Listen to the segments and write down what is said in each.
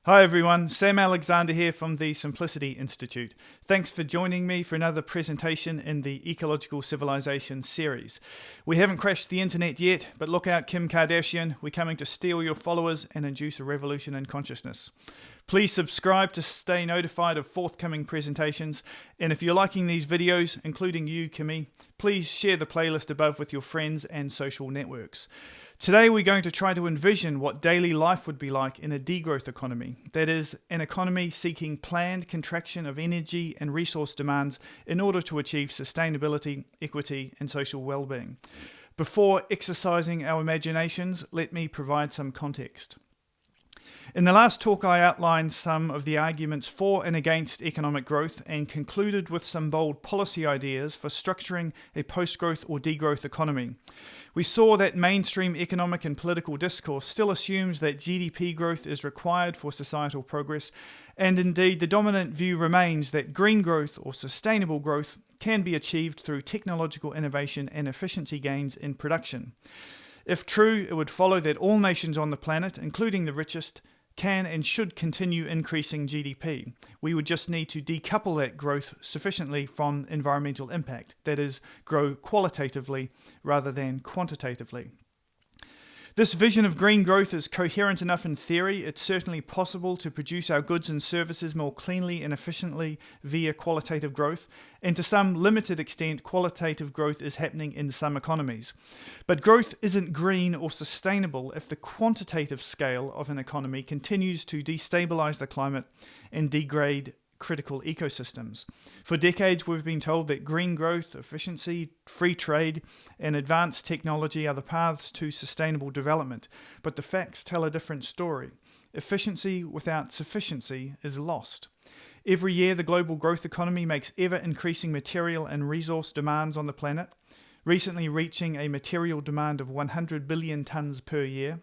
Hi everyone, Sam Alexander here from the Simplicity Institute. Thanks for joining me for another presentation in the Ecological Civilisation series. We haven't crashed the internet yet, but look out Kim Kardashian, we're coming to steal your followers and induce a revolution in consciousness. Please subscribe to stay notified of forthcoming presentations, and if you're liking these videos, including you, Kimmy, please share the playlist above with your friends and social networks. Today we're going to try to envision what daily life would be like in a degrowth economy, that is, an economy seeking planned contraction of energy and resource demands in order to achieve sustainability, equity and social well-being. Before exercising our imaginations, let me provide some context. In the last talk I outlined some of the arguments for and against economic growth and concluded with some bold policy ideas for structuring a post-growth or degrowth economy. We saw that mainstream economic and political discourse still assumes that GDP growth is required for societal progress, and indeed the dominant view remains that green growth or sustainable growth can be achieved through technological innovation and efficiency gains in production. If true, it would follow that all nations on the planet, including the richest, can and should continue increasing GDP. We would just need to decouple that growth sufficiently from environmental impact, that is, grow qualitatively rather than quantitatively. This vision of green growth is coherent enough in theory. It's certainly possible to produce our goods and services more cleanly and efficiently via qualitative growth, and to some limited extent qualitative growth is happening in some economies. But growth isn't green or sustainable if the quantitative scale of an economy continues to destabilize the climate and degrade critical ecosystems. For decades we've been told that green growth, efficiency, free trade and advanced technology are the paths to sustainable development, but the facts tell a different story. Efficiency without sufficiency is lost. Every year the global growth economy makes ever increasing material and resource demands on the planet, recently reaching a material demand of 100 billion tonnes per year.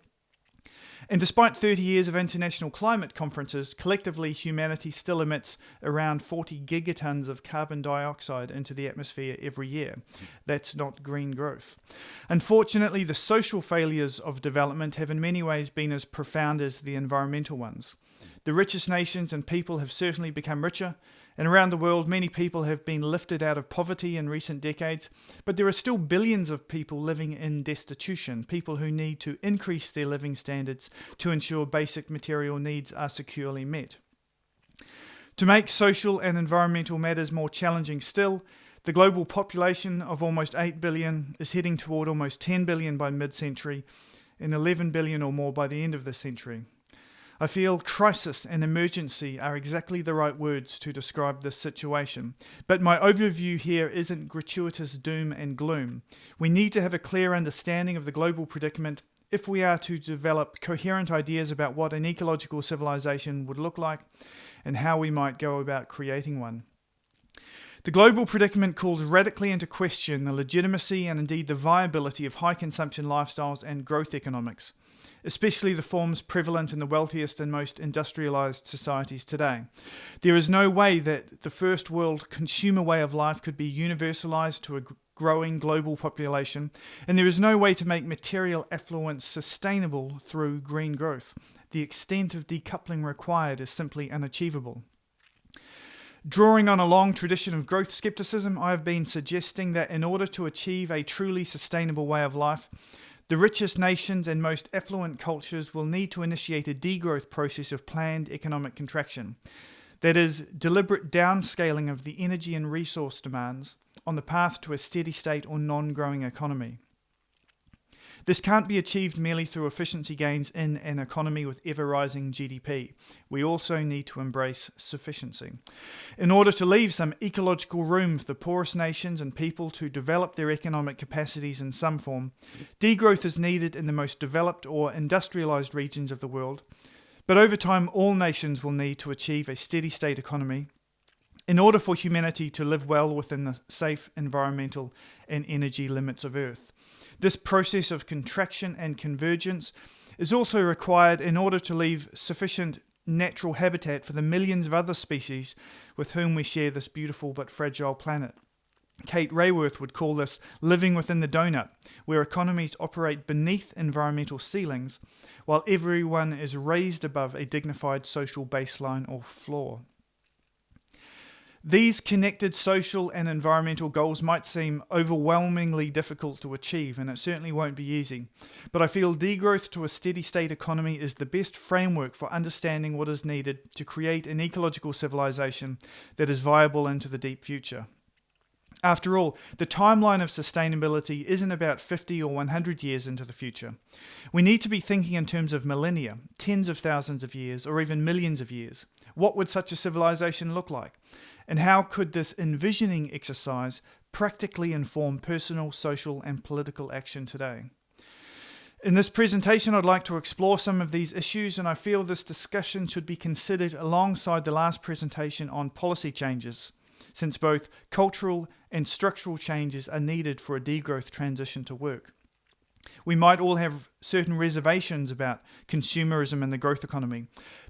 And despite 30 years of international climate conferences, collectively humanity still emits around 40 gigatons of carbon dioxide into the atmosphere every year. That's not green growth. Unfortunately, the social failures of development have in many ways been as profound as the environmental ones. The richest nations and people have certainly become richer, and around the world many people have been lifted out of poverty in recent decades, but there are still billions of people living in destitution, people who need to increase their living standards to ensure basic material needs are securely met. To make social and environmental matters more challenging still, the global population of almost 8 billion is heading toward almost 10 billion by mid-century and 11 billion or more by the end of the century. I feel crisis and emergency are exactly the right words to describe this situation, but my overview here isn't gratuitous doom and gloom. We need to have a clear understanding of the global predicament if we are to develop coherent ideas about what an ecological civilization would look like and how we might go about creating one. The global predicament calls radically into question the legitimacy and indeed the viability of high consumption lifestyles and growth economics, especially the forms prevalent in the wealthiest and most industrialized societies today. There is no way that the first world consumer way of life could be universalized to a growing global population, and there is no way to make material affluence sustainable through green growth. The extent of decoupling required is simply unachievable. Drawing on a long tradition of growth skepticism, I have been suggesting that in order to achieve a truly sustainable way of life, the richest nations and most affluent cultures will need to initiate a degrowth process of planned economic contraction. That is, deliberate downscaling of the energy and resource demands on the path to a steady state or non-growing economy. This can't be achieved merely through efficiency gains in an economy with ever-rising GDP. We also need to embrace sufficiency. In order to leave some ecological room for the poorest nations and people to develop their economic capacities in some form, degrowth is needed in the most developed or industrialized regions of the world. But over time, all nations will need to achieve a steady state economy in order for humanity to live well within the safe environmental and energy limits of Earth. This process of contraction and convergence is also required in order to leave sufficient natural habitat for the millions of other species with whom we share this beautiful but fragile planet. Kate Raworth would call this living within the donut, where economies operate beneath environmental ceilings, while everyone is raised above a dignified social baseline or floor. These connected social and environmental goals might seem overwhelmingly difficult to achieve, and it certainly won't be easy. But I feel degrowth to a steady state economy is the best framework for understanding what is needed to create an ecological civilization that is viable into the deep future. After all, the timeline of sustainability isn't about 50 or 100 years into the future. We need to be thinking in terms of millennia, tens of thousands of years, or even millions of years. What would such a civilization look like? And how could this envisioning exercise practically inform personal, social, and political action today? In this presentation, I'd like to explore some of these issues, and I feel this discussion should be considered alongside the last presentation on policy changes, since both cultural and structural changes are needed for a degrowth transition to work. We might all have certain reservations about consumerism and the growth economy,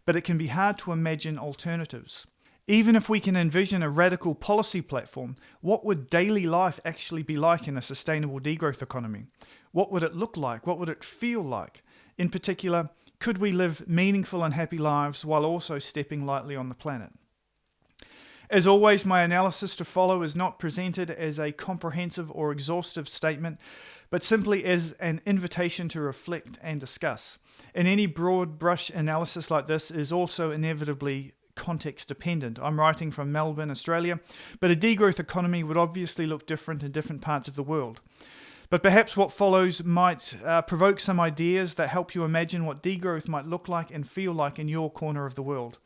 but it can be hard to imagine alternatives. Even if we can envision a radical policy platform, what would daily life actually be like in a sustainable degrowth economy? What would it look like? What would it feel like? In particular, could we live meaningful and happy lives while also stepping lightly on the planet? As always, my analysis to follow is not presented as a comprehensive or exhaustive statement, but simply as an invitation to reflect and discuss. And any broad brush analysis like this is also inevitably context dependent. I'm writing from Melbourne, Australia, but a degrowth economy would obviously look different in different parts of the world. But perhaps what follows might provoke some ideas that help you imagine what degrowth might look like and feel like in your corner of the world.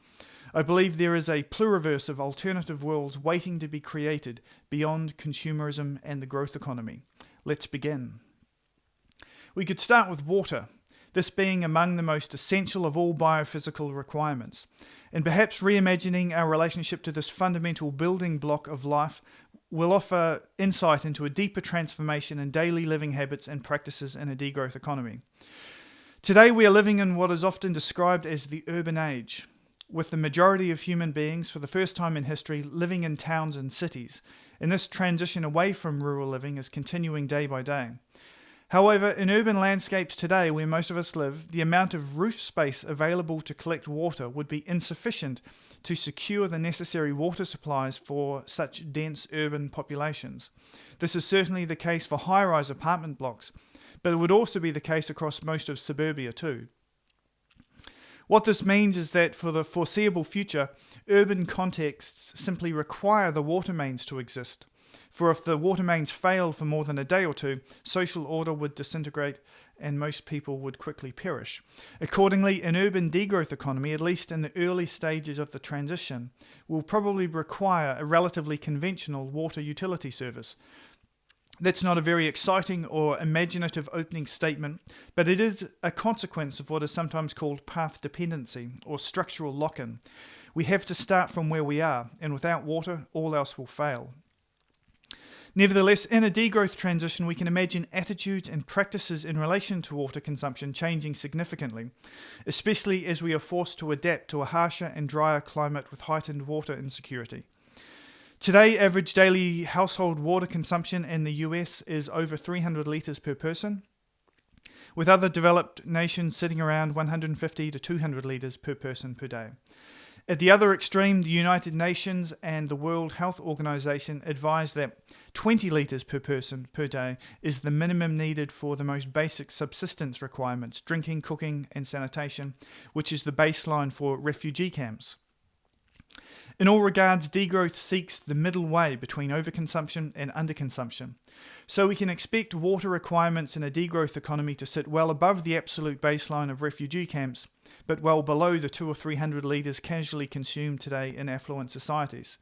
I believe there is a pluriverse of alternative worlds waiting to be created beyond consumerism and the growth economy. Let's begin. We could start with water, this being among the most essential of all biophysical requirements. And perhaps reimagining our relationship to this fundamental building block of life will offer insight into a deeper transformation in daily living habits and practices in a degrowth economy. Today we are living in what is often described as the urban age, with the majority of human beings for the first time in history living in towns and cities, and this transition away from rural living is continuing day by day. However, in urban landscapes today where most of us live, the amount of roof space available to collect water would be insufficient to secure the necessary water supplies for such dense urban populations. This is certainly the case for high-rise apartment blocks, but it would also be the case across most of suburbia too. What this means is that for the foreseeable future, urban contexts simply require the water mains to exist. For if the water mains failed for more than a day or two, social order would disintegrate and most people would quickly perish. Accordingly, an urban degrowth economy, at least in the early stages of the transition, will probably require a relatively conventional water utility service. That's not a very exciting or imaginative opening statement, but it is a consequence of what is sometimes called path dependency or structural lock-in. We have to start from where we are, and without water, all else will fail. Nevertheless, in a degrowth transition, we can imagine attitudes and practices in relation to water consumption changing significantly, especially as we are forced to adapt to a harsher and drier climate with heightened water insecurity. Today, average daily household water consumption in the US is over 300 litres per person, with other developed nations sitting around 150 to 200 litres per person per day. At the other extreme, the United Nations and the World Health Organization advise that 20 litres per person per day is the minimum needed for the most basic subsistence requirements, drinking, cooking, and sanitation, which is the baseline for refugee camps. In all regards, degrowth seeks the middle way between overconsumption and underconsumption. So we can expect water requirements in a degrowth economy to sit well above the absolute baseline of refugee camps, but well below the 200 or 300 litres casually consumed today in affluent societies.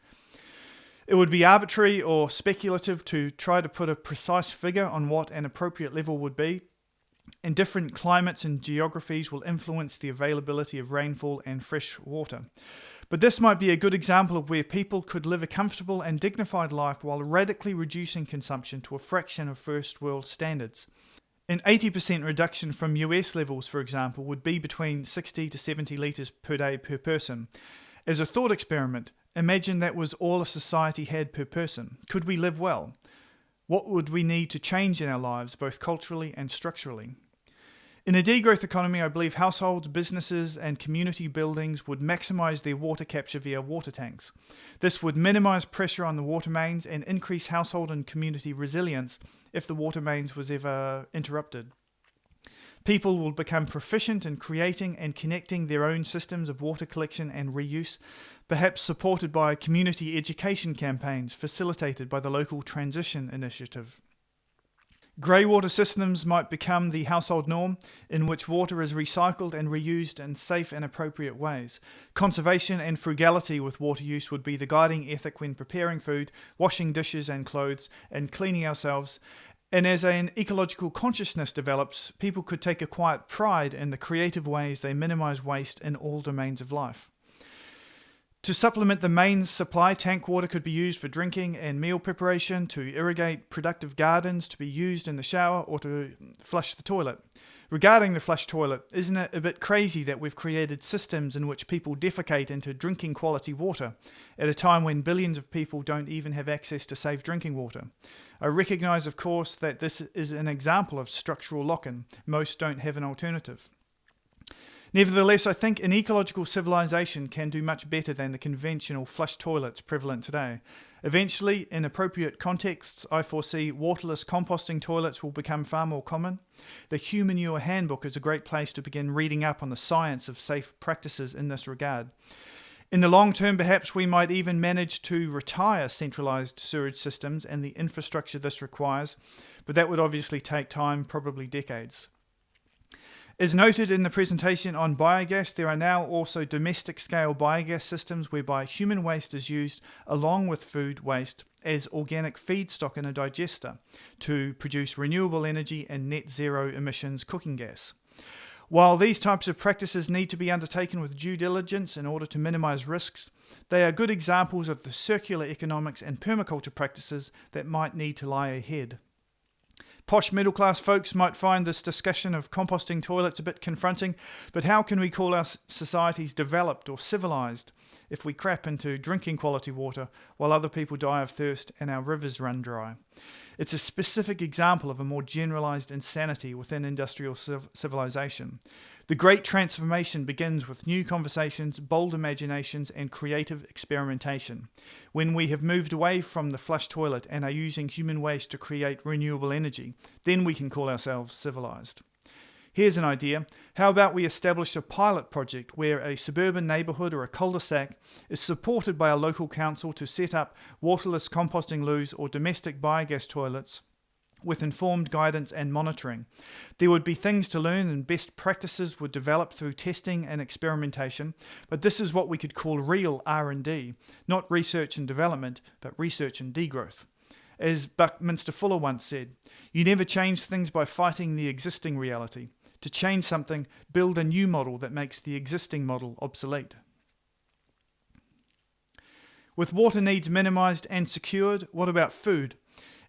It would be arbitrary or speculative to try to put a precise figure on what an appropriate level would be, and different climates and geographies will influence the availability of rainfall and fresh water. But this might be a good example of where people could live a comfortable and dignified life while radically reducing consumption to a fraction of first world standards. An 80% reduction from US levels, for example, would be between 60 to 70 litres per day per person. As a thought experiment, Imagine that was all a society had per person. Could we live well? What would we need to change in our lives, both culturally and structurally? In a degrowth economy, I believe households, businesses, and community buildings would maximise their water capture via water tanks. This would minimise pressure on the water mains and increase household and community resilience if the water mains was ever interrupted. People will become proficient in creating and connecting their own systems of water collection and reuse, perhaps supported by community education campaigns facilitated by the local transition initiative. Grey water systems might become the household norm, in which water is recycled and reused in safe and appropriate ways. Conservation and frugality with water use would be the guiding ethic when preparing food, washing dishes and clothes, and cleaning ourselves. And as an ecological consciousness develops, people could take a quiet pride in the creative ways they minimise waste in all domains of life. To supplement the mains supply, tank water could be used for drinking and meal preparation, to irrigate productive gardens, to be used in the shower, or to flush the toilet. Regarding the flush toilet, isn't it a bit crazy that we've created systems in which people defecate into drinking quality water at a time when billions of people don't even have access to safe drinking water? I recognise, of course, that this is an example of structural lock-in. Most don't have an alternative. Nevertheless, I think an ecological civilization can do much better than the conventional flush toilets prevalent today. Eventually, in appropriate contexts, I foresee waterless composting toilets will become far more common. The Humanure Handbook is a great place to begin reading up on the science of safe practices in this regard. In the long term, perhaps we might even manage to retire centralised sewage systems and the infrastructure this requires, but that would obviously take time, probably decades. As noted in the presentation on biogas, there are now also domestic-scale biogas systems whereby human waste is used along with food waste as organic feedstock in a digester to produce renewable energy and net zero emissions cooking gas. While these types of practices need to be undertaken with due diligence in order to minimise risks, they are good examples of the circular economics and permaculture practices that might need to lie ahead. Posh middle-class folks might find this discussion of composting toilets a bit confronting, but how can we call our societies developed or civilised if we crap into drinking quality water while other people die of thirst and our rivers run dry? It's a specific example of a more generalised insanity within industrial civilization. The great transformation begins with new conversations, bold imaginations, and creative experimentation. When we have moved away from the flush toilet and are using human waste to create renewable energy, then we can call ourselves civilised. Here's an idea. How about we establish a pilot project where a suburban neighbourhood or a cul-de-sac is supported by a local council to set up waterless composting loos or domestic biogas toilets with informed guidance and monitoring. There would be things to learn and best practices would develop through testing and experimentation, but this is what we could call real R&D, not research and development, but research and degrowth. As Buckminster Fuller once said, you never change things by fighting the existing reality. To change something, build a new model that makes the existing model obsolete. With water needs minimised and secured, what about food?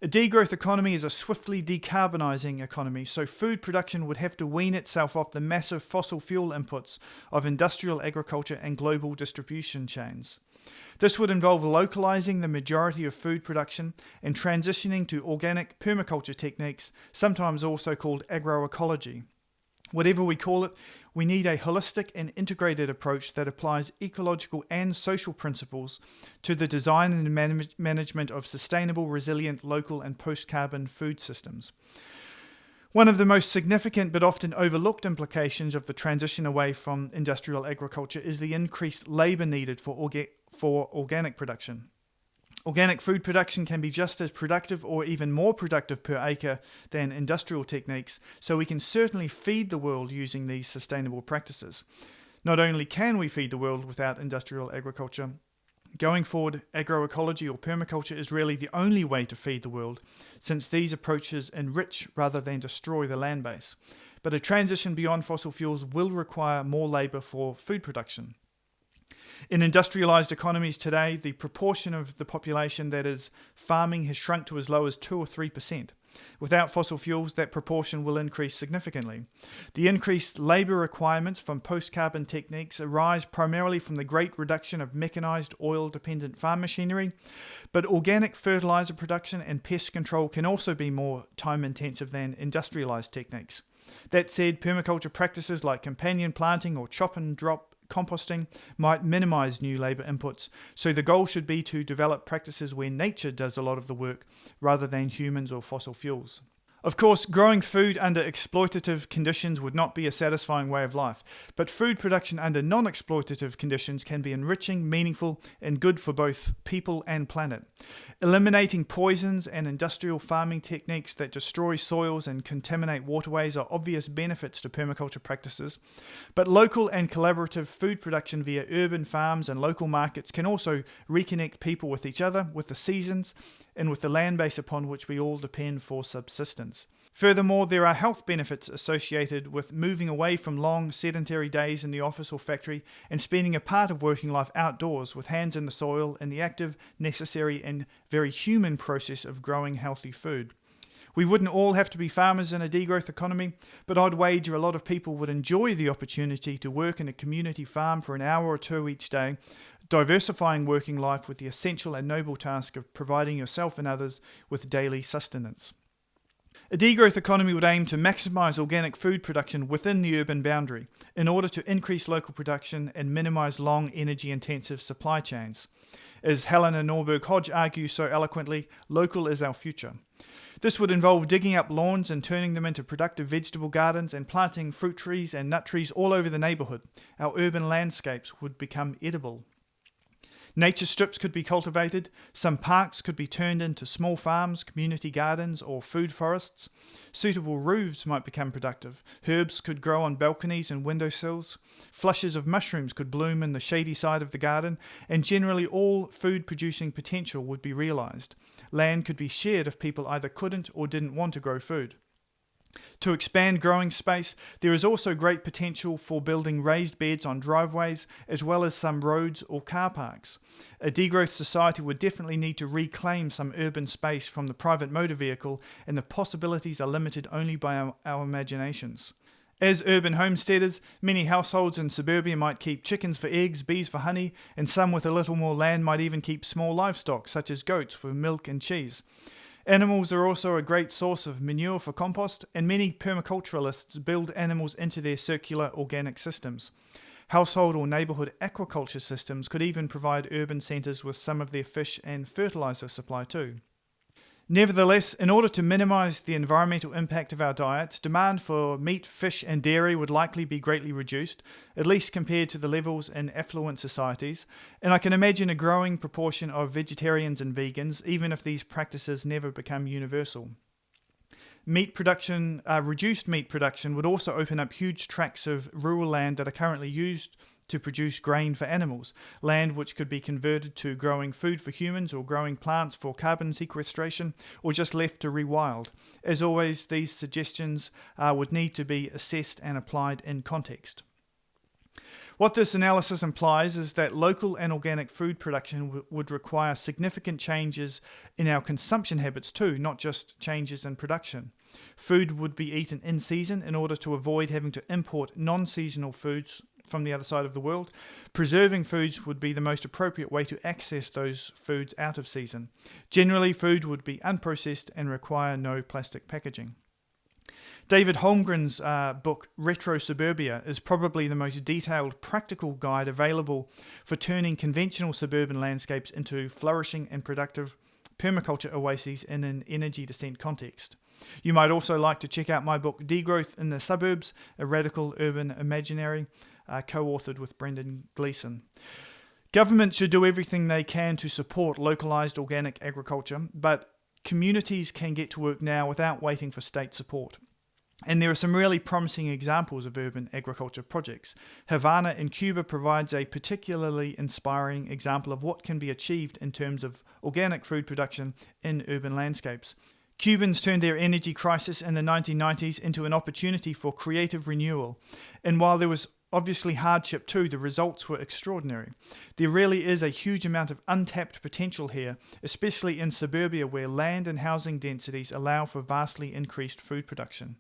A degrowth economy is a swiftly decarbonising economy, so food production would have to wean itself off the massive fossil fuel inputs of industrial agriculture and global distribution chains. This would involve localising the majority of food production and transitioning to organic permaculture techniques, sometimes also called agroecology. Whatever we call it, we need a holistic and integrated approach that applies ecological and social principles to the design and management of sustainable, resilient, local and post-carbon food systems. One of the most significant but often overlooked implications of the transition away from industrial agriculture is the increased labour needed for organic production. Organic food production can be just as productive or even more productive per acre than industrial techniques, so we can certainly feed the world using these sustainable practices. Not only can we feed the world without industrial agriculture, going forward, agroecology or permaculture is really the only way to feed the world, since these approaches enrich rather than destroy the land base. But a transition beyond fossil fuels will require more labour for food production. In industrialised economies today, the proportion of the population that is farming has shrunk to as low as 2 or 3%. Without fossil fuels, that proportion will increase significantly. The increased labour requirements from post-carbon techniques arise primarily from the great reduction of mechanised oil-dependent farm machinery, but organic fertiliser production and pest control can also be more time-intensive than industrialised techniques. That said, permaculture practices like companion planting or chop and drop composting might minimise new labour inputs, so the goal should be to develop practices where nature does a lot of the work rather than humans or fossil fuels. Of course, growing food under exploitative conditions would not be a satisfying way of life, but food production under non-exploitative conditions can be enriching, meaningful, and good for both people and planet. Eliminating poisons and industrial farming techniques that destroy soils and contaminate waterways are obvious benefits to permaculture practices, but local and collaborative food production via urban farms and local markets can also reconnect people with each other, with the seasons, and with the land base upon which we all depend for subsistence. Furthermore, there are health benefits associated with moving away from long sedentary days in the office or factory and spending a part of working life outdoors with hands in the soil in the active, necessary and very human process of growing healthy food. We wouldn't all have to be farmers in a degrowth economy, but I'd wager a lot of people would enjoy the opportunity to work in a community farm for an hour or two each day, diversifying working life with the essential and noble task of providing yourself and others with daily sustenance. A degrowth economy would aim to maximise organic food production within the urban boundary in order to increase local production and minimise long energy-intensive supply chains. As Helena Norberg-Hodge argues so eloquently, local is our future. This would involve digging up lawns and turning them into productive vegetable gardens and planting fruit trees and nut trees all over the neighbourhood. Our urban landscapes would become edible. Nature strips could be cultivated, some parks could be turned into small farms, community gardens or food forests. Suitable roofs might become productive, herbs could grow on balconies and windowsills, flushes of mushrooms could bloom in the shady side of the garden, and generally all food producing potential would be realised. Land could be shared if people either couldn't or didn't want to grow food. To expand growing space, there is also great potential for building raised beds on driveways, as well as some roads or car parks. A degrowth society would definitely need to reclaim some urban space from the private motor vehicle, and the possibilities are limited only by our imaginations. As urban homesteaders, many households in suburbia might keep chickens for eggs, bees for honey, and some with a little more land might even keep small livestock, such as goats for milk and cheese. Animals are also a great source of manure for compost, and many permaculturalists build animals into their circular organic systems. Household or neighbourhood aquaculture systems could even provide urban centres with some of their fish and fertiliser supply too. Nevertheless, in order to minimise the environmental impact of our diets, demand for meat, fish and dairy would likely be greatly reduced, at least compared to the levels in affluent societies, and I can imagine a growing proportion of vegetarians and vegans, even if these practices never become universal. Reduced meat production would also open up huge tracts of rural land that are currently used to produce grain for animals, land which could be converted to growing food for humans or growing plants for carbon sequestration, or just left to rewild. As always, these suggestions would need to be assessed and applied in context. What this analysis implies is that local and organic food production would require significant changes in our consumption habits too, not just changes in production. Food would be eaten in season in order to avoid having to import non-seasonal foods from the other side of the world. Preserving foods would be the most appropriate way to access those foods out of season. Generally, food would be unprocessed and require no plastic packaging. David Holmgren's book Retro Suburbia is probably the most detailed practical guide available for turning conventional suburban landscapes into flourishing and productive permaculture oases in an energy descent context. You might also like to check out my book Degrowth in the Suburbs, A Radical Urban Imaginary, co-authored with Brendan Gleeson. Governments should do everything they can to support localised organic agriculture, but communities can get to work now without waiting for state support. And there are some really promising examples of urban agriculture projects. Havana in Cuba provides a particularly inspiring example of what can be achieved in terms of organic food production in urban landscapes. Cubans turned their energy crisis in the 1990s into an opportunity for creative renewal. And while there was obviously hardship too. The results were extraordinary. There really is a huge amount of untapped potential here, especially in suburbia where land and housing densities allow for vastly increased food production.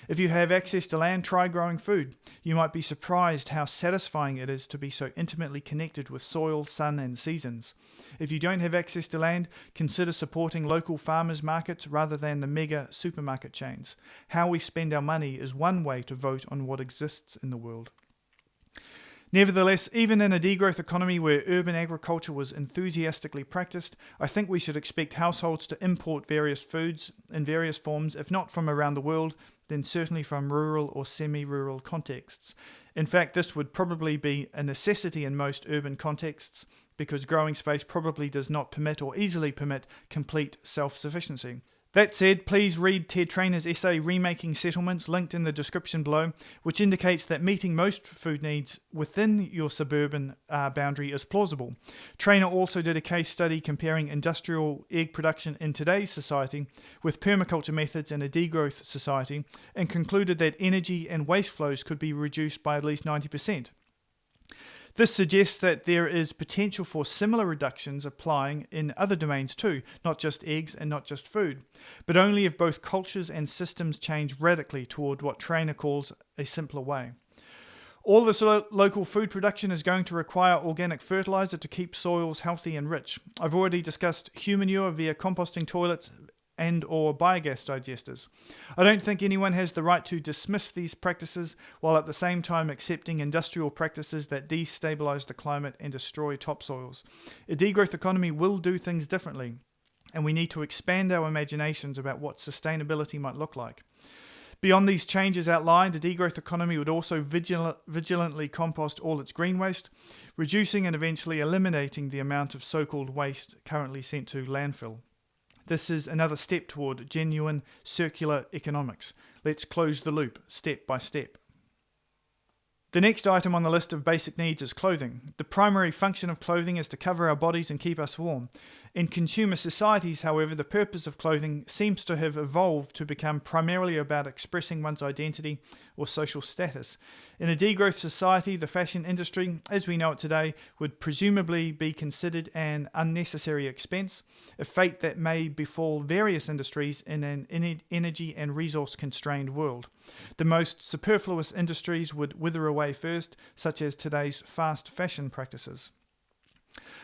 If you have access to land, try growing food. You might be surprised how satisfying it is to be so intimately connected with soil, sun, and seasons. If you don't have access to land, consider supporting local farmers markets rather than the mega supermarket chains. How we spend our money is one way to vote on what exists in the world. Nevertheless, even in a degrowth economy where urban agriculture was enthusiastically practiced, I think we should expect households to import various foods in various forms, if not from around the world, then certainly from rural or semi-rural contexts. In fact, this would probably be a necessity in most urban contexts because growing space probably does not permit or easily permit complete self-sufficiency. That said, please read Ted Trainor's essay Remaking Settlements, linked in the description below, which indicates that meeting most food needs within your suburban boundary is plausible. Trainor also did a case study comparing industrial egg production in today's society with permaculture methods in a degrowth society and concluded that energy and waste flows could be reduced by at least 90%. This suggests that there is potential for similar reductions applying in other domains too, not just eggs and not just food, but only if both cultures and systems change radically toward what Trainor calls a simpler way. All this local food production is going to require organic fertilizer to keep soils healthy and rich. I've already discussed humanure via composting toilets and or biogas digesters. I don't think anyone has the right to dismiss these practices while at the same time accepting industrial practices that destabilize the climate and destroy topsoils. A degrowth economy will do things differently, and we need to expand our imaginations about what sustainability might look like. Beyond these changes outlined, a degrowth economy would also vigilantly compost all its green waste, reducing and eventually eliminating the amount of so-called waste currently sent to landfill. This is another step toward genuine circular economics. Let's close the loop, step by step. The next item on the list of basic needs is clothing. The primary function of clothing is to cover our bodies and keep us warm. In consumer societies, however, the purpose of clothing seems to have evolved to become primarily about expressing one's identity or social status. In a degrowth society, the fashion industry, as we know it today, would presumably be considered an unnecessary expense, a fate that may befall various industries in an energy and resource-constrained world. The most superfluous industries would wither away first, such as today's fast fashion practices.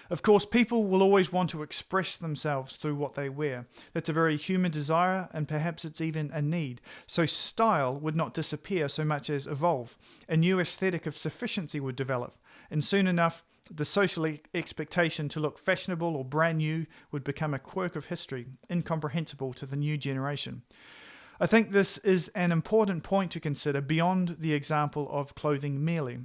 Of course, people will always want to express themselves through what they wear. That's a very human desire, and perhaps it's even a need. So style would not disappear so much as evolve. A new aesthetic of sufficiency would develop, and soon enough, the social expectation to look fashionable or brand new would become a quirk of history, incomprehensible to the new generation. I think this is an important point to consider beyond the example of clothing merely.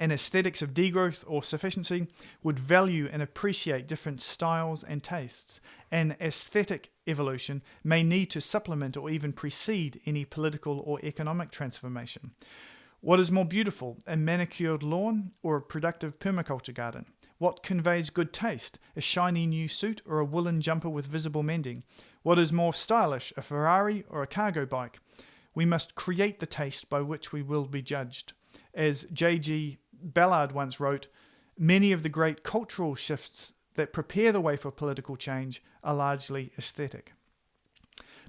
And aesthetics of degrowth or sufficiency would value and appreciate different styles and tastes. An aesthetic evolution may need to supplement or even precede any political or economic transformation. What is more beautiful, a manicured lawn or a productive permaculture garden? What conveys good taste, a shiny new suit or a woolen jumper with visible mending? What is more stylish, a Ferrari or a cargo bike? We must create the taste by which we will be judged. As J.G. Ballard once wrote, many of the great cultural shifts that prepare the way for political change are largely aesthetic.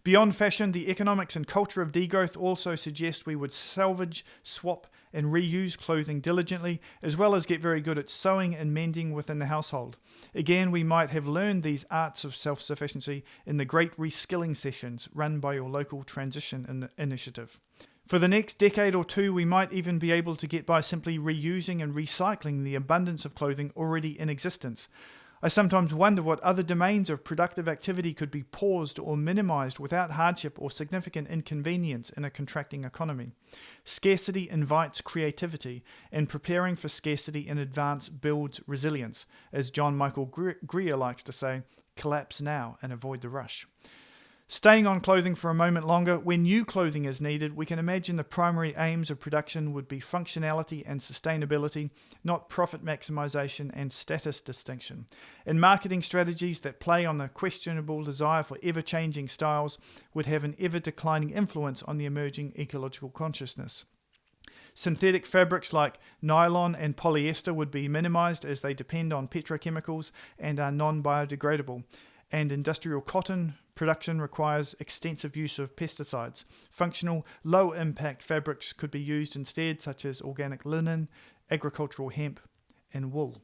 Beyond fashion, the economics and culture of degrowth also suggest we would salvage, swap, and reuse clothing diligently, as well as get very good at sewing and mending within the household. Again, we might have learned these arts of self-sufficiency in the great reskilling sessions run by your local transition initiative. For the next decade or two, we might even be able to get by simply reusing and recycling the abundance of clothing already in existence. I sometimes wonder what other domains of productive activity could be paused or minimized without hardship or significant inconvenience in a contracting economy. Scarcity invites creativity, and preparing for scarcity in advance builds resilience. As John Michael Greer likes to say, collapse now and avoid the rush. Staying on clothing for a moment longer, when new clothing is needed, we can imagine the primary aims of production would be functionality and sustainability, not profit maximization and status distinction. And marketing strategies that play on the questionable desire for ever-changing styles would have an ever-declining influence on the emerging ecological consciousness. Synthetic fabrics like nylon and polyester would be minimized as they depend on petrochemicals and are non-biodegradable. And industrial cotton production requires extensive use of pesticides. Functional, low-impact fabrics could be used instead, such as organic linen, agricultural hemp, and wool.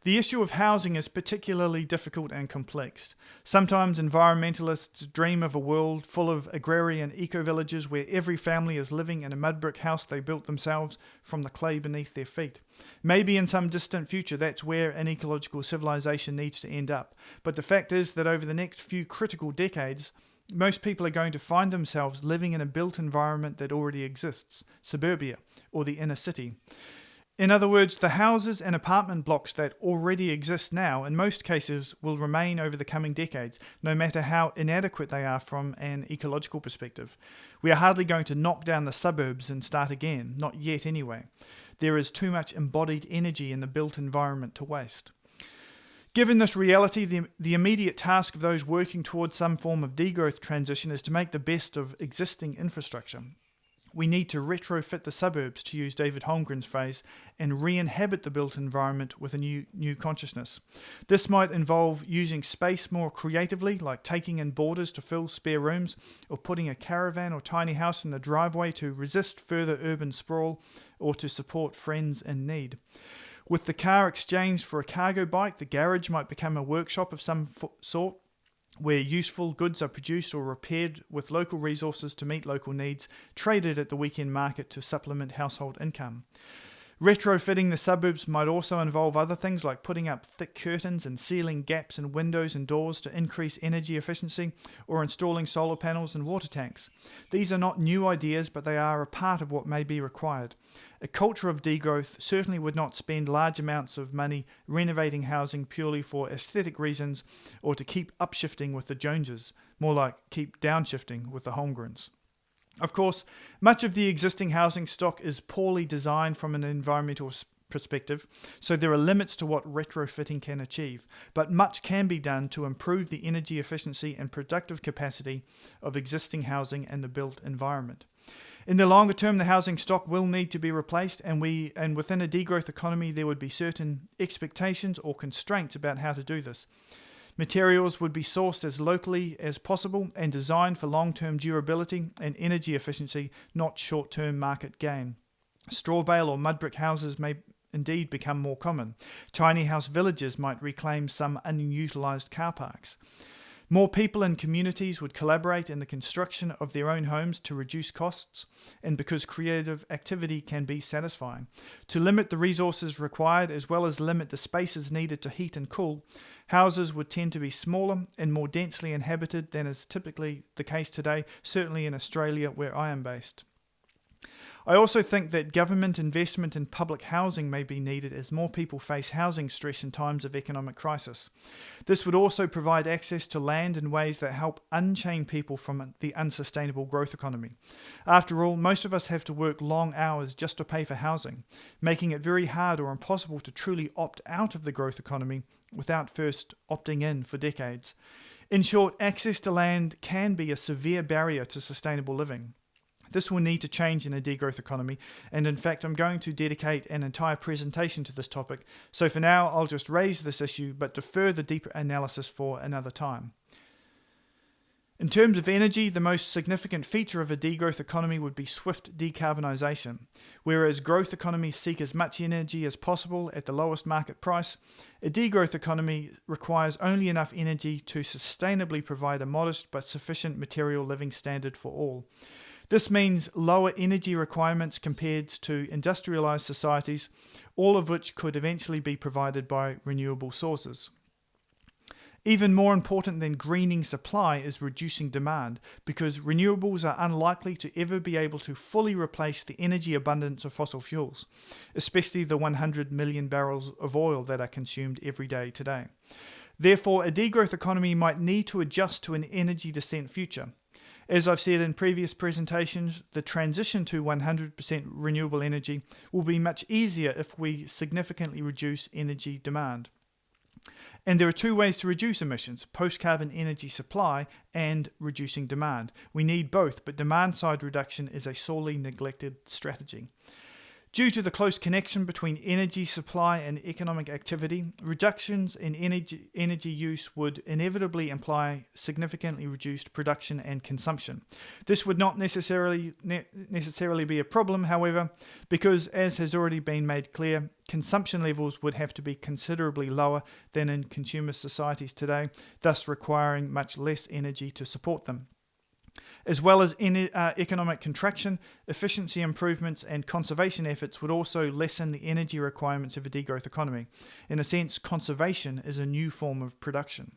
The issue of housing is particularly difficult and complex. Sometimes environmentalists dream of a world full of agrarian eco-villages where every family is living in a mud brick house they built themselves from the clay beneath their feet. Maybe in some distant future that's where an ecological civilization needs to end up. But the fact is that over the next few critical decades, most people are going to find themselves living in a built environment that already exists, suburbia, or the inner city. In other words, the houses and apartment blocks that already exist now, in most cases, will remain over the coming decades, no matter how inadequate they are from an ecological perspective. We are hardly going to knock down the suburbs and start again, not yet anyway. There is too much embodied energy in the built environment to waste. Given this reality, the immediate task of those working towards some form of degrowth transition is to make the best of existing infrastructure. We need to retrofit the suburbs, to use David Holmgren's phrase, and re-inhabit the built environment with a new consciousness. This might involve using space more creatively, like taking in boarders to fill spare rooms, or putting a caravan or tiny house in the driveway to resist further urban sprawl, or to support friends in need. With the car exchanged for a cargo bike, the garage might become a workshop of some sort, where useful goods are produced or repaired with local resources to meet local needs, traded at the weekend market to supplement household income. Retrofitting the suburbs might also involve other things like putting up thick curtains and sealing gaps in windows and doors to increase energy efficiency, or installing solar panels and water tanks. These are not new ideas, but they are a part of what may be required. A culture of degrowth certainly would not spend large amounts of money renovating housing purely for aesthetic reasons or to keep upshifting with the Joneses, more like keep downshifting with the Holmgrens. Of course, much of the existing housing stock is poorly designed from an environmental perspective, so there are limits to what retrofitting can achieve, but much can be done to improve the energy efficiency and productive capacity of existing housing and the built environment. In the longer term, the housing stock will need to be replaced, and within a degrowth economy there would be certain expectations or constraints about how to do this. Materials would be sourced as locally as possible and designed for long-term durability and energy efficiency, not short-term market gain. Straw bale or mud brick houses may indeed become more common. Tiny house villages might reclaim some unutilized car parks. More people and communities would collaborate in the construction of their own homes to reduce costs, and because creative activity can be satisfying. To limit the resources required, as well as limit the spaces needed to heat and cool, houses would tend to be smaller and more densely inhabited than is typically the case today, certainly in Australia where I am based. I also think that government investment in public housing may be needed as more people face housing stress in times of economic crisis. This would also provide access to land in ways that help unchain people from the unsustainable growth economy. After all, most of us have to work long hours just to pay for housing, making it very hard or impossible to truly opt out of the growth economy without first opting in for decades. In short, access to land can be a severe barrier to sustainable living. This will need to change in a degrowth economy, and in fact I'm going to dedicate an entire presentation to this topic, so for now I'll just raise this issue but defer the deeper analysis for another time. In terms of energy, the most significant feature of a degrowth economy would be swift decarbonisation. Whereas growth economies seek as much energy as possible at the lowest market price, a degrowth economy requires only enough energy to sustainably provide a modest but sufficient material living standard for all. This means lower energy requirements compared to industrialized societies, all of which could eventually be provided by renewable sources. Even more important than greening supply is reducing demand, because renewables are unlikely to ever be able to fully replace the energy abundance of fossil fuels, especially the 100 million barrels of oil that are consumed every day today. Therefore, a degrowth economy might need to adjust to an energy descent future. As I've said in previous presentations, the transition to 100% renewable energy will be much easier if we significantly reduce energy demand. And there are two ways to reduce emissions: post-carbon energy supply and reducing demand. We need both, but demand-side reduction is a sorely neglected strategy. Due to the close connection between energy supply and economic activity, reductions in energy use would inevitably imply significantly reduced production and consumption. This would not necessarily be a problem, however, because, as has already been made clear, consumption levels would have to be considerably lower than in consumer societies today, thus requiring much less energy to support them. As well as economic contraction, efficiency improvements and conservation efforts would also lessen the energy requirements of a degrowth economy. In a sense, conservation is a new form of production.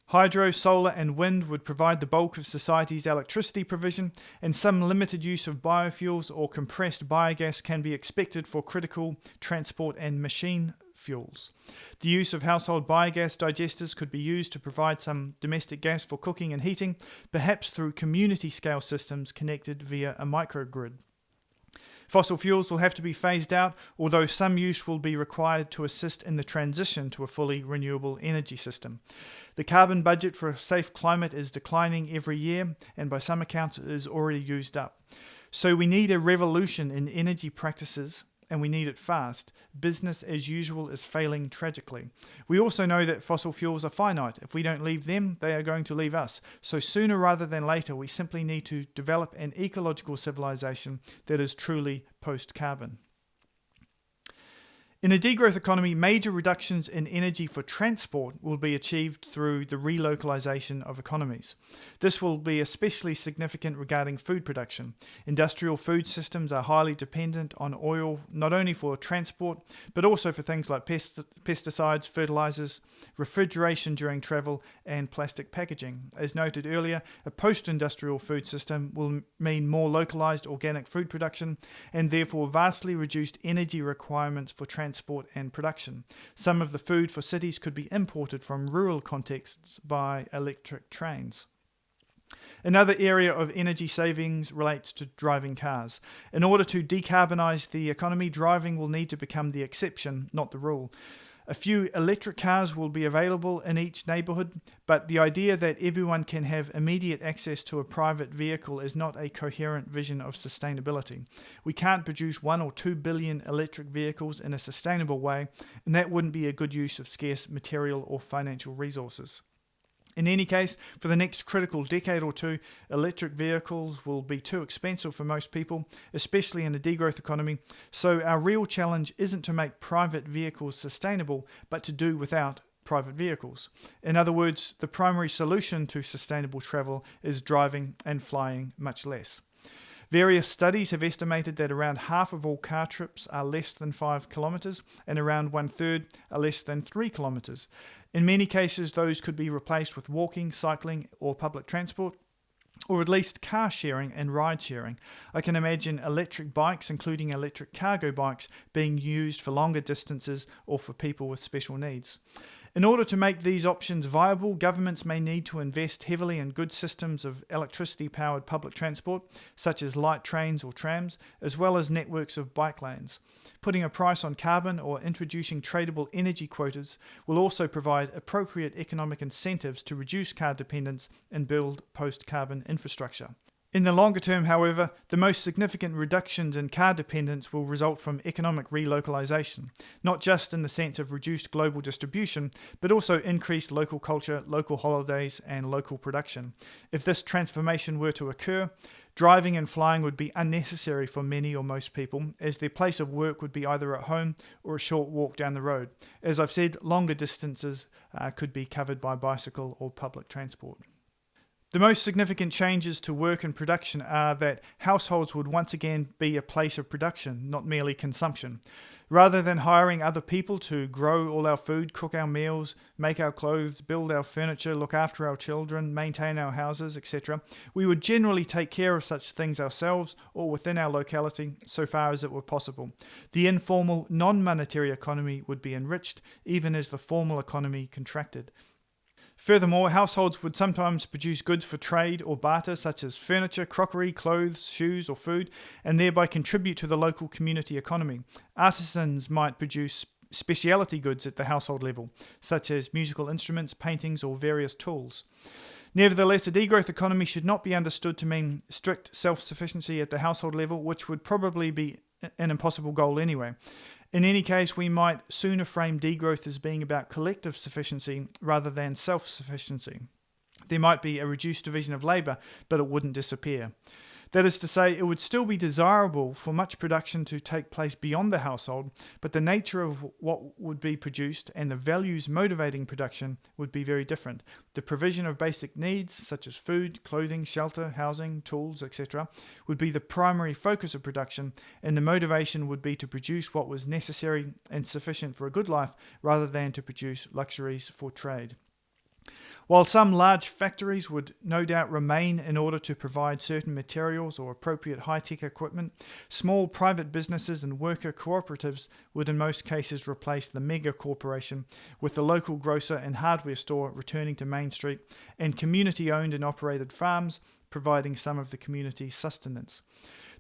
Hydro, solar and wind would provide the bulk of society's electricity provision, and some limited use of biofuels or compressed biogas can be expected for critical transport and machine fuels. The use of household biogas digesters could be used to provide some domestic gas for cooking and heating, perhaps through community-scale systems connected via a microgrid. Fossil fuels will have to be phased out, although some use will be required to assist in the transition to a fully renewable energy system. The carbon budget for a safe climate is declining every year, and by some accounts it is already used up. So we need a revolution in energy practices, and we need it fast. Business as usual is failing tragically. We also know that fossil fuels are finite. If we don't leave them, they are going to leave us. So sooner rather than later, we simply need to develop an ecological civilization that is truly post-carbon. In a degrowth economy, major reductions in energy for transport will be achieved through the relocalization of economies. This will be especially significant regarding food production. Industrial food systems are highly dependent on oil, not only for transport, but also for things like pesticides, fertilizers, refrigeration during travel, and plastic packaging. As noted earlier, a post-industrial food system will mean more localized organic food production and therefore vastly reduced energy requirements for transport and production. Some of the food for cities could be imported from rural contexts by electric trains. Another area of energy savings relates to driving cars. In order to decarbonize the economy, driving will need to become the exception, not the rule. A few electric cars will be available in each neighborhood, but the idea that everyone can have immediate access to a private vehicle is not a coherent vision of sustainability. We can't produce 1 or 2 billion electric vehicles in a sustainable way, and that wouldn't be a good use of scarce material or financial resources. In any case, for the next critical decade or two, electric vehicles will be too expensive for most people, especially in a degrowth economy, so our real challenge isn't to make private vehicles sustainable, but to do without private vehicles. In other words, the primary solution to sustainable travel is driving and flying much less. Various studies have estimated that around half of all car trips are less than 5 kilometres and around 1/3 are less than 3 kilometres. In many cases, those could be replaced with walking, cycling, or public transport, or at least car sharing and ride sharing. I can imagine electric bikes, including electric cargo bikes, being used for longer distances or for people with special needs. In order to make these options viable, governments may need to invest heavily in good systems of electricity-powered public transport, such as light trains or trams, as well as networks of bike lanes. Putting a price on carbon or introducing tradable energy quotas will also provide appropriate economic incentives to reduce car dependence and build post-carbon infrastructure. In the longer term, however, the most significant reductions in car dependence will result from economic relocalization, not just in the sense of reduced global distribution, but also increased local culture, local holidays, and local production. If this transformation were to occur, driving and flying would be unnecessary for many or most people, as their place of work would be either at home or a short walk down the road. As I've said, longer distances could be covered by bicycle or public transport. The most significant changes to work and production are that households would once again be a place of production, not merely consumption. Rather than hiring other people to grow all our food, cook our meals, make our clothes, build our furniture, look after our children, maintain our houses, etc., we would generally take care of such things ourselves or within our locality so far as it were possible. The informal, non-monetary economy would be enriched, even as the formal economy contracted. Furthermore, households would sometimes produce goods for trade or barter, such as furniture, crockery, clothes, shoes, or food, and thereby contribute to the local community economy. Artisans might produce speciality goods at the household level, such as musical instruments, paintings, or various tools. Nevertheless, a degrowth economy should not be understood to mean strict self-sufficiency at the household level, which would probably be an impossible goal anyway. In any case, we might sooner frame degrowth as being about collective sufficiency rather than self-sufficiency. There might be a reduced division of labour, but it wouldn't disappear. That is to say, it would still be desirable for much production to take place beyond the household, but the nature of what would be produced and the values motivating production would be very different. The provision of basic needs, such as food, clothing, shelter, housing, tools, etc., would be the primary focus of production, and the motivation would be to produce what was necessary and sufficient for a good life, rather than to produce luxuries for trade. While some large factories would no doubt remain in order to provide certain materials or appropriate high-tech equipment, small private businesses and worker cooperatives would in most cases replace the mega corporation, with the local grocer and hardware store returning to Main Street, and community-owned and operated farms providing some of the community's sustenance.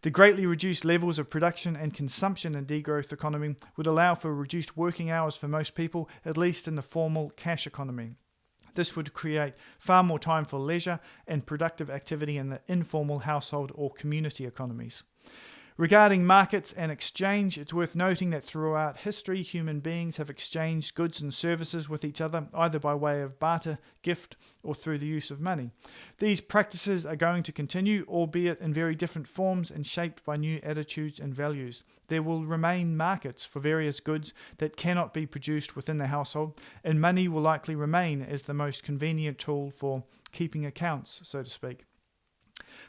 The greatly reduced levels of production and consumption in degrowth economy would allow for reduced working hours for most people, at least in the formal cash economy. This would create far more time for leisure and productive activity in the informal household or community economies. Regarding markets and exchange, it's worth noting that throughout history, human beings have exchanged goods and services with each other, either by way of barter, gift, or through the use of money. These practices are going to continue, albeit in very different forms and shaped by new attitudes and values. There will remain markets for various goods that cannot be produced within the household, and money will likely remain as the most convenient tool for keeping accounts, so to speak.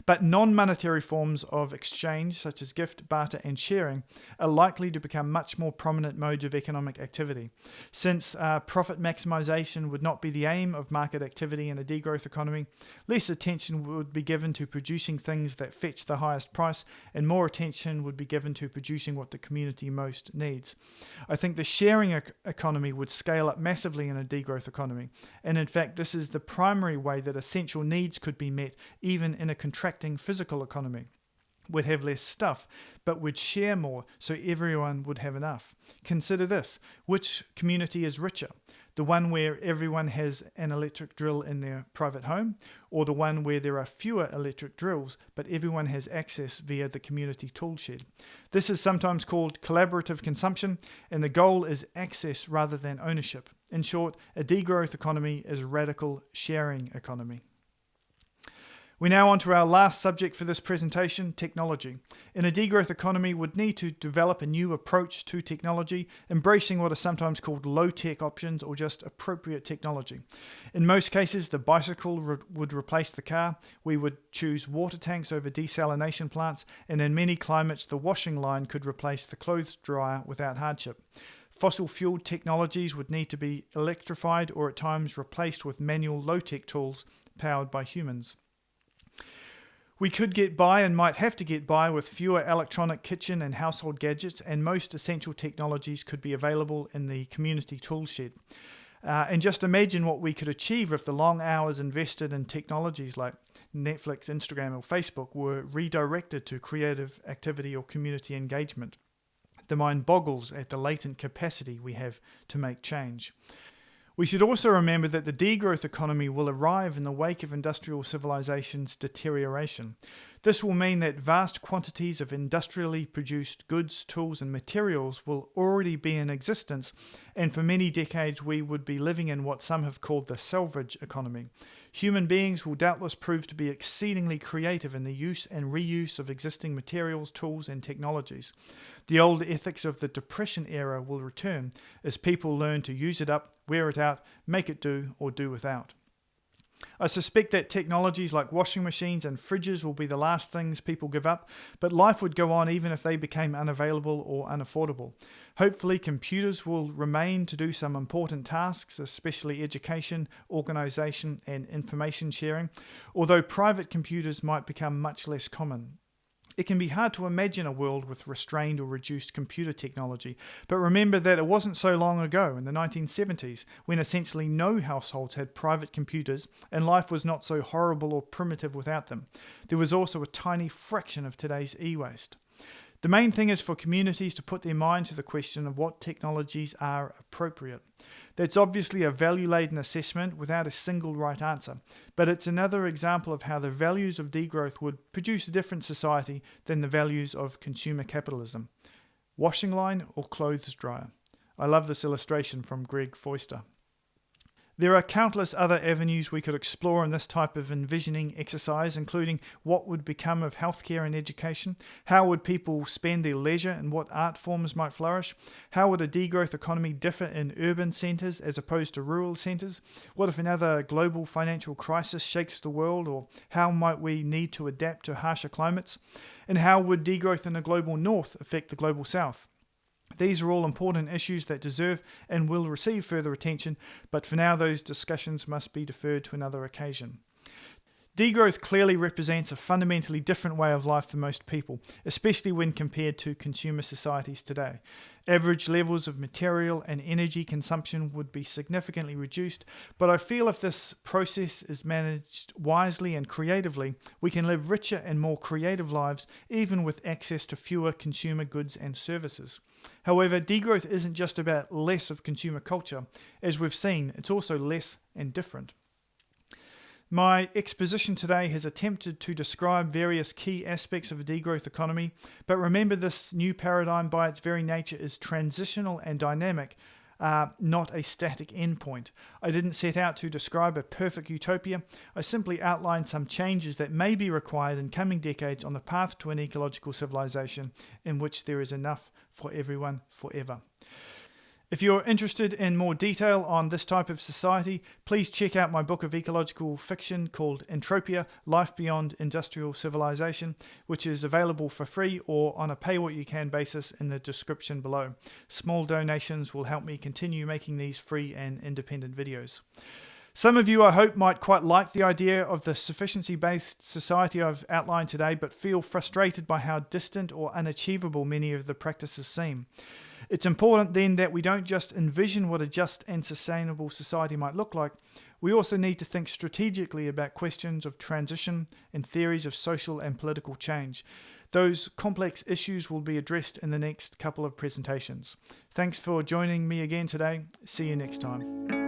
But non-monetary forms of exchange, such as gift, barter, and sharing, are likely to become much more prominent modes of economic activity. Since profit maximization would not be the aim of market activity in a degrowth economy, less attention would be given to producing things that fetch the highest price, and more attention would be given to producing what the community most needs. I think the sharing economy would scale up massively in a degrowth economy, and in fact this is the primary way that essential needs could be met even in a contracting physical economy. We'd have less stuff, but we'd share more so everyone would have enough. Consider this: which community is richer? The one where everyone has an electric drill in their private home, or the one where there are fewer electric drills but everyone has access via the community tool shed? This is sometimes called collaborative consumption, and the goal is access rather than ownership. In short, a degrowth economy is a radical sharing economy. We're now on to our last subject for this presentation, technology. In a degrowth economy, would need to develop a new approach to technology, embracing what are sometimes called low-tech options or just appropriate technology. In most cases, the bicycle would replace the car. We would choose water tanks over desalination plants, and in many climates, the washing line could replace the clothes dryer without hardship. Fossil-fueled technologies would need to be electrified or at times replaced with manual low-tech tools powered by humans. We could get by and might have to get by with fewer electronic kitchen and household gadgets, and most essential technologies could be available in the community tool shed. And just imagine what we could achieve if the long hours invested in technologies like Netflix, Instagram, or Facebook were redirected to creative activity or community engagement. The mind boggles at the latent capacity we have to make change. We should also remember that the degrowth economy will arrive in the wake of industrial civilization's deterioration. This will mean that vast quantities of industrially produced goods, tools, and materials will already be in existence, and for many decades we would be living in what some have called the salvage economy. Human beings will doubtless prove to be exceedingly creative in the use and reuse of existing materials, tools, and technologies. The old ethics of the Depression era will return as people learn to use it up, wear it out, make it do, or do without. I suspect that technologies like washing machines and fridges will be the last things people give up, but life would go on even if they became unavailable or unaffordable. Hopefully, computers will remain to do some important tasks, especially education, organisation, and information sharing, although private computers might become much less common. It can be hard to imagine a world with restrained or reduced computer technology, but remember that it wasn't so long ago, in the 1970s, when essentially no households had private computers and life was not so horrible or primitive without them. There was also a tiny fraction of today's e-waste. The main thing is for communities to put their mind to the question of what technologies are appropriate. That's obviously a value-laden assessment without a single right answer, but it's another example of how the values of degrowth would produce a different society than the values of consumer capitalism. Washing line or clothes dryer? I love this illustration from Greg Foister. There are countless other avenues we could explore in this type of envisioning exercise, including what would become of healthcare and education, how would people spend their leisure and what art forms might flourish, how would a degrowth economy differ in urban centres as opposed to rural centres, what if another global financial crisis shakes the world, or how might we need to adapt to harsher climates, and how would degrowth in the global north affect the global south. These are all important issues that deserve and will receive further attention, but for now those discussions must be deferred to another occasion. Degrowth clearly represents a fundamentally different way of life for most people, especially when compared to consumer societies today. Average levels of material and energy consumption would be significantly reduced, but I feel if this process is managed wisely and creatively, we can live richer and more creative lives, even with access to fewer consumer goods and services. However, degrowth isn't just about less of consumer culture. As we've seen, it's also less and different. My exposition today has attempted to describe various key aspects of a degrowth economy, but remember this new paradigm by its very nature is transitional and dynamic, not a static endpoint. I didn't set out to describe a perfect utopia. I simply outlined some changes that may be required in coming decades on the path to an ecological civilization in which there is enough for everyone forever. If you're interested in more detail on this type of society, please check out my book of ecological fiction called Entropia, Life Beyond Industrial Civilization, which is available for free or on a pay-what-you-can basis in the description below. Small donations will help me continue making these free and independent videos. Some of you, I hope, might quite like the idea of the sufficiency-based society I've outlined today, but feel frustrated by how distant or unachievable many of the practices seem. It's important then that we don't just envision what a just and sustainable society might look like. We also need to think strategically about questions of transition and theories of social and political change. Those complex issues will be addressed in the next couple of presentations. Thanks for joining me again today. See you next time.